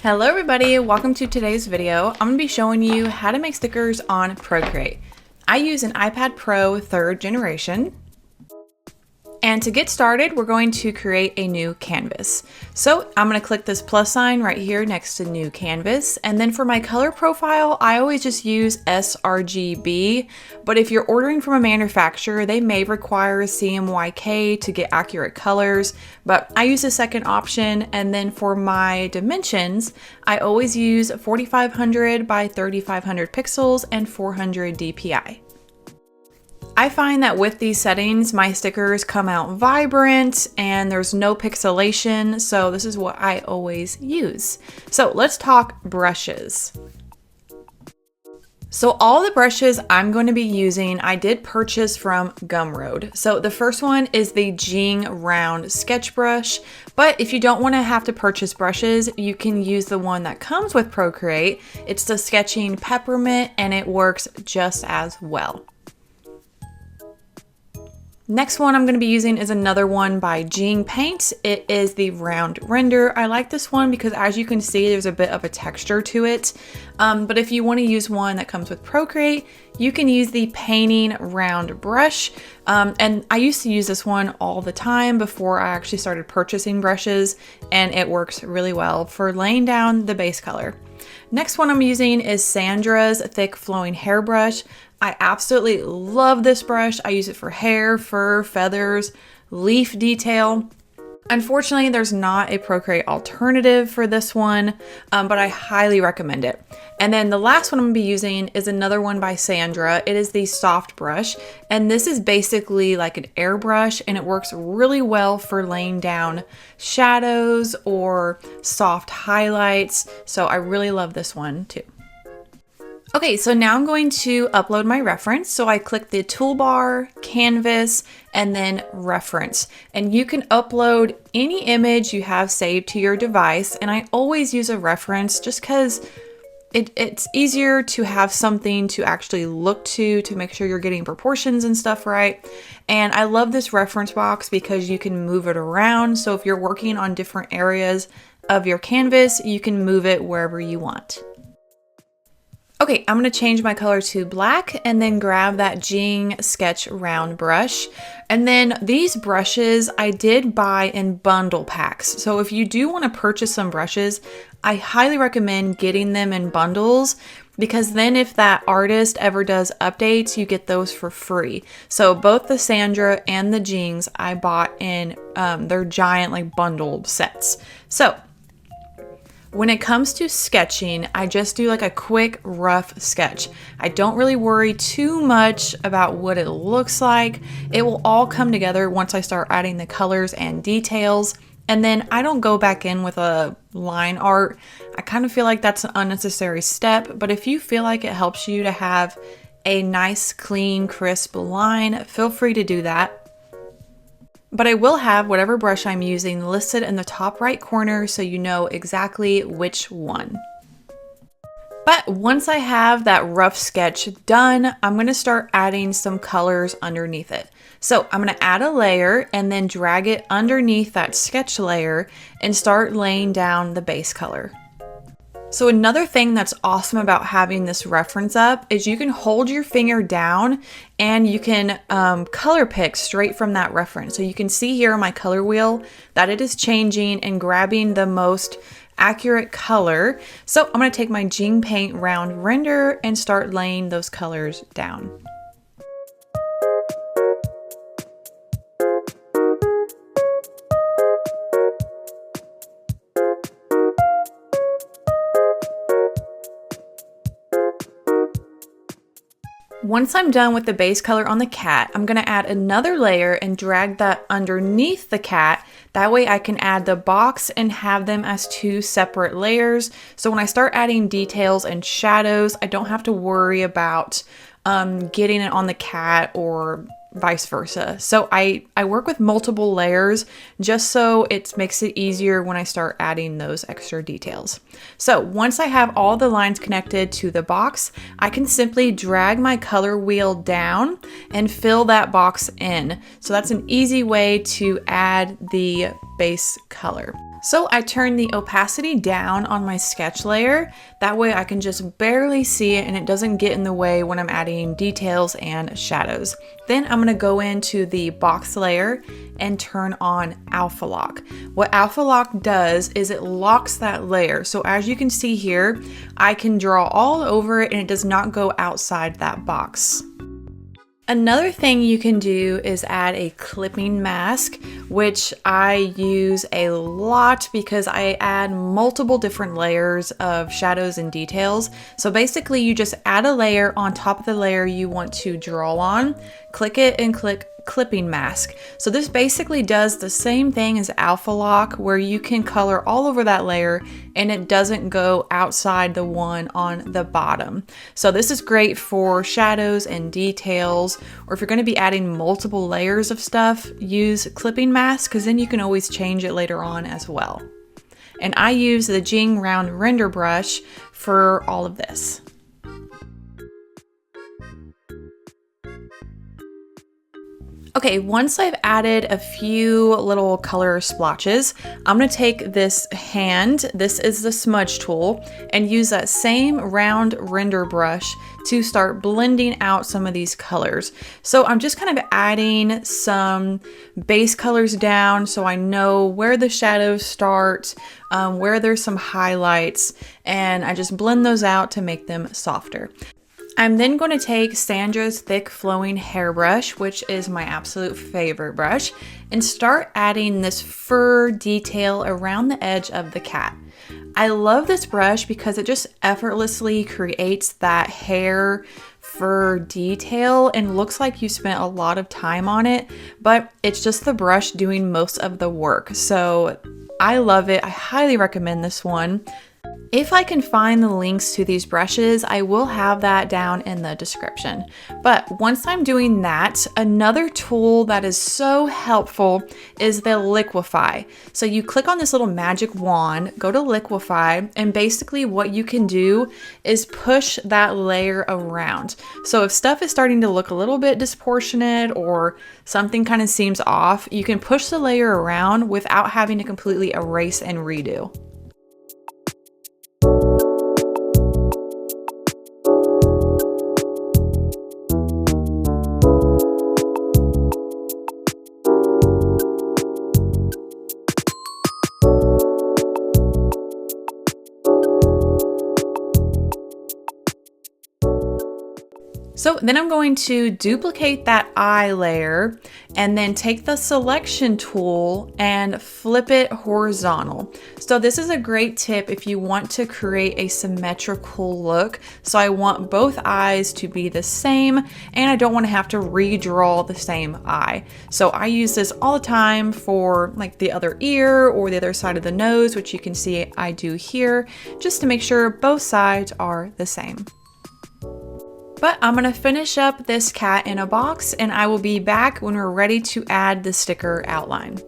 Hello everybody, welcome to today's video. I'm going to be showing you how to make stickers on Procreate. I use an iPad Pro 3rd generation. And to get started, we're going to create a new canvas. So I'm going to click this plus sign right here next to new canvas. And then for my color profile, I always just use sRGB. But if you're ordering from a manufacturer, they may require CMYK to get accurate colors. But I use the second option. And then for my dimensions, I always use 4500 by 3500 pixels and 400 DPI. I find that with these settings, my stickers come out vibrant and there's no pixelation, so this is what I always use. So let's talk brushes. So all the brushes I'm going to be using, I did purchase from Gumroad. So the first one is the Jing Round Sketch Brush, but if you don't want to have to purchase brushes, you can use the one that comes with Procreate. It's the Sketching Peppermint and it works just as well. Next one I'm going to be using is another one by Jing Paint. It is the Round Render. I like this one because as you can see, there's a bit of a texture to it. But if you want to use one that comes with Procreate, you can use the Painting Round Brush. And I used to use this one all the time before I actually started purchasing brushes, and it works really well for laying down the base color. Next one I'm using is Sandra's Thick Flowing Hairbrush. I absolutely love this brush. I use it for hair, fur, feathers, leaf detail. Unfortunately, there's not a Procreate alternative for this one, but I highly recommend it. And then the last one I'm going to be using is another one by Sandra. It is the Soft Brush, and this is basically like an airbrush, and it works really well for laying down shadows or soft highlights. So I really love this one too. Okay, so now I'm going to upload my reference. So I click the toolbar, canvas, and then reference. And you can upload any image you have saved to your device. And I always use a reference just because it's easier to have something to actually look to make sure you're getting proportions and stuff right. And I love this reference box because you can move it around. So if you're working on different areas of your canvas, you can move it wherever you want. Okay, I'm going to change my color to black and then grab that Jing Sketch Round Brush. And then these brushes I did buy in bundle packs. So if you do want to purchase some brushes, I highly recommend getting them in bundles because then if that artist ever does updates, you get those for free. So both the Sandra and the Jings I bought in their giant like bundled sets. So when it comes to sketching, I just do like a quick rough sketch. I don't really worry too much about what it looks like. It will all come together once I start adding the colors and details. And then I don't go back in with a line art. I kind of feel like that's an unnecessary step, but if you feel like it helps you to have a nice, clean, crisp line, feel free to do that. But I will have whatever brush I'm using listed in the top right corner so you know exactly which one. But once I have that rough sketch done, I'm going to start adding some colors underneath it. So I'm going to add a layer and then drag it underneath that sketch layer and start laying down the base color. So another thing that's awesome about having this reference up is you can hold your finger down and you can color pick straight from that reference. So you can see here on my color wheel that it is changing and grabbing the most accurate color. So I'm going to take my Jing Paint Round Render and start laying those colors down. Once I'm done with the base color on the cat, I'm going to add another layer and drag that underneath the cat. That way I can add the box and have them as two separate layers. So when I start adding details and shadows, I don't have to worry about getting it on the cat or vice versa. So I work with multiple layers just so it makes it easier when I start adding those extra details. So once I have all the lines connected to the box, I can simply drag my color wheel down and fill that box in. So that's an easy way to add the base color. So I turn the opacity down on my sketch layer. That way I can just barely see it and it doesn't get in the way when I'm adding details and shadows. Then I'm gonna go into the box layer and turn on Alpha Lock. What Alpha Lock does is it locks that layer. So as you can see here, I can draw all over it and it does not go outside that box. Another thing you can do is add a clipping mask, which I use a lot because I add multiple different layers of shadows and details. So basically you just add a layer on top of the layer you want to draw on, click it and click clipping mask. So this basically does the same thing as Alpha Lock, where you can color all over that layer and it doesn't go outside the one on the bottom. So this is great for shadows and details, or if you're going to be adding multiple layers of stuff, use clipping mask because then you can always change it later on as well. And I use the Jing round render brush for all of this. Okay, once I've added a few little color splotches, I'm gonna take this hand, this is the smudge tool, and use that same round render brush to start blending out some of these colors. So I'm just kind of adding some base colors down so I know where the shadows start, where there's some highlights, and I just blend those out to make them softer. I'm then going to take Sandra's thick flowing hairbrush, which is my absolute favorite brush, and start adding this fur detail around the edge of the cat. I love this brush because it just effortlessly creates that hair fur detail and looks like you spent a lot of time on it, but it's just the brush doing most of the work. So I love it. I highly recommend this one. If I can find the links to these brushes, I will have that down in the description. But once I'm doing that, another tool that is so helpful is the liquify. So you click on this little magic wand, go to liquify, and basically what you can do is push that layer around. So if stuff is starting to look a little bit disproportionate or something kind of seems off, you can push the layer around without having to completely erase and redo. So then I'm going to duplicate that eye layer and then take the selection tool and flip it horizontal. So this is a great tip if you want to create a symmetrical look. So I want both eyes to be the same and I don't want to have to redraw the same eye. So I use this all the time for like the other ear or the other side of the nose, which you can see I do here, just to make sure both sides are the same. But I'm gonna finish up this cat in a box and I will be back when we're ready to add the sticker outline.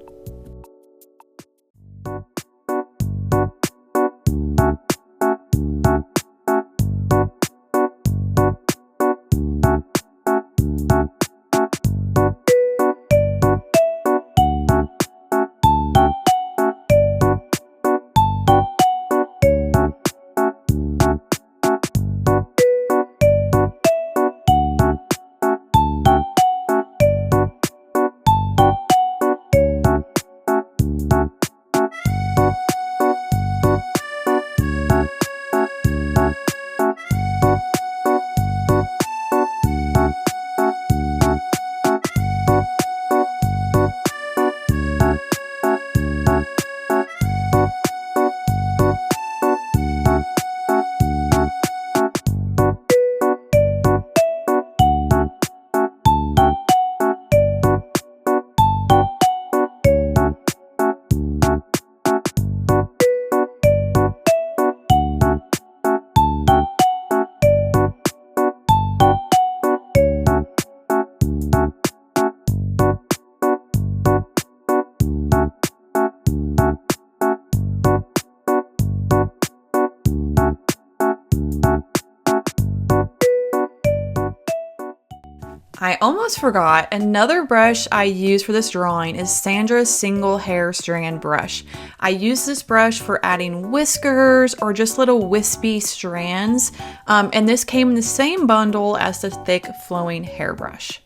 I almost forgot, another brush I use for this drawing is Sandra's single hair strand brush. I use this brush for adding whiskers or just little wispy strands, and this came in the same bundle as the thick flowing hairbrush.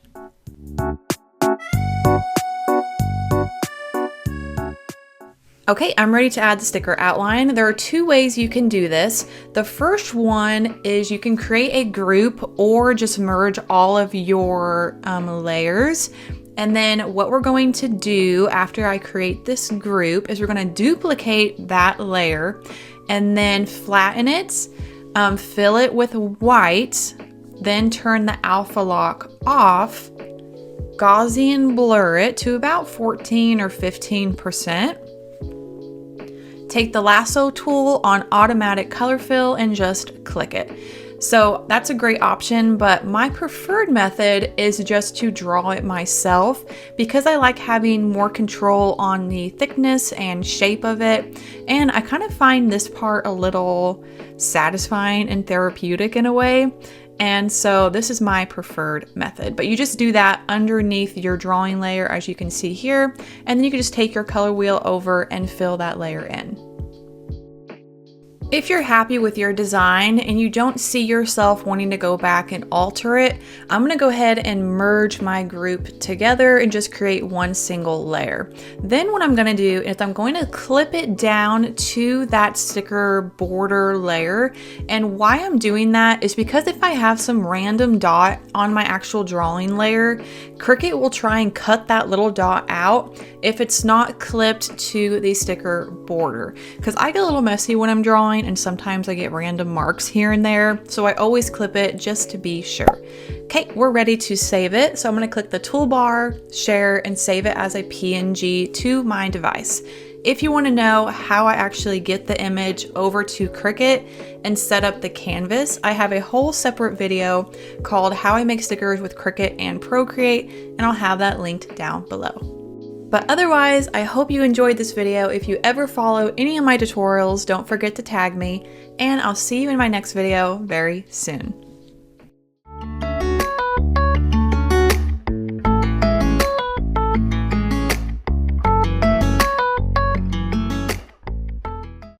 Okay, I'm ready to add the sticker outline. There are two ways you can do this. The first one is you can create a group or just merge all of your layers. And then what we're going to do after I create this group is we're going to duplicate that layer and then flatten it, fill it with white, then turn the alpha lock off, Gaussian blur it to about 14 or 15%. Take the lasso tool on automatic color fill and just click it. So that's a great option, but my preferred method is just to draw it myself because I like having more control on the thickness and shape of it. And I kind of find this part a little satisfying and therapeutic in a way. And so this is my preferred method, but you just do that underneath your drawing layer as you can see here, and then you can just take your color wheel over and fill that layer in. If you're happy with your design and you don't see yourself wanting to go back and alter it, I'm gonna go ahead and merge my group together and just create one single layer. Then what I'm gonna do is I'm going to clip it down to that sticker border layer. And why I'm doing that is because if I have some random dot on my actual drawing layer, Cricut will try and cut that little dot out if it's not clipped to the sticker border. Because I get a little messy when I'm drawing, and sometimes I get random marks here and there, so I always clip it just to be sure. Okay, we're ready to save it, so I'm going to click the toolbar, share, and save it as a PNG to my device. If you want to know how I actually get the image over to Cricut and set up the canvas, I have a whole separate video called How I Make Stickers with Cricut and Procreate, and I'll have that linked down below. But otherwise, I hope you enjoyed this video. If you ever follow any of my tutorials, don't forget to tag me, and I'll see you in my next video very soon.